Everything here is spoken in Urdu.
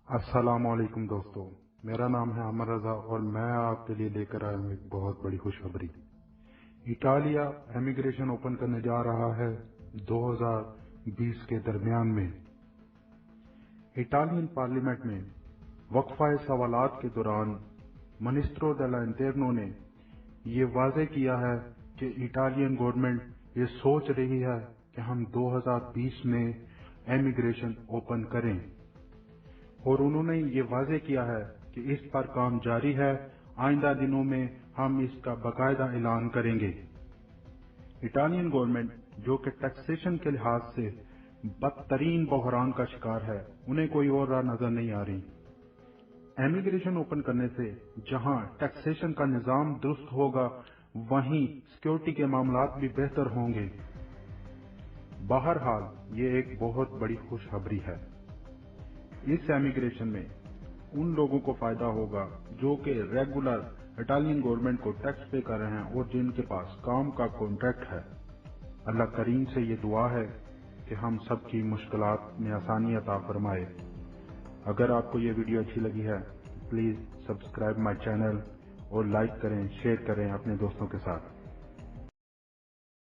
السلام علیکم دوستو، میرا نام ہے عمر رضا اور میں آپ کے لیے لے کر آیا ہوں ایک بہت بڑی خوشخبری۔ اٹالیا امیگریشن اوپن کرنے جا رہا ہے 2020 کے درمیان میں۔ اٹالین پارلیمنٹ میں وقفہ سوالات کے دوران منسٹرو ڈیلا انٹرنو نے یہ واضح کیا ہے کہ اٹالین گورنمنٹ یہ سوچ رہی ہے کہ ہم 2020 میں امیگریشن اوپن کریں، اور انہوں نے یہ واضح کیا ہے کہ اس پر کام جاری ہے۔ آئندہ دنوں میں ہم اس کا باقاعدہ اعلان کریں گے۔ اٹالین گورنمنٹ جو کہ ٹیکسیشن کے لحاظ سے بدترین بحران کا شکار ہے، انہیں کوئی اور راہ نظر نہیں آ رہی۔ امیگریشن اوپن کرنے سے جہاں ٹیکسیشن کا نظام درست ہوگا، وہیں سیکیورٹی کے معاملات بھی بہتر ہوں گے۔ بہرحال یہ ایک بہت بڑی خوشخبری ہے۔ اس امیگریشن میں ان لوگوں کو فائدہ ہوگا جو کہ ریگولر اٹالین گورنمنٹ کو ٹیکس پے کر رہے ہیں اور جن کے پاس کام کا کانٹریکٹ ہے۔ اللہ کریم سے یہ دعا ہے کہ ہم سب کی مشکلات میں آسانی عطا فرمائے۔ اگر آپ کو یہ ویڈیو اچھی لگی ہے پلیز سبسکرائب مائی چینل اور لائک کریں، شیئر کریں اپنے دوستوں کے ساتھ۔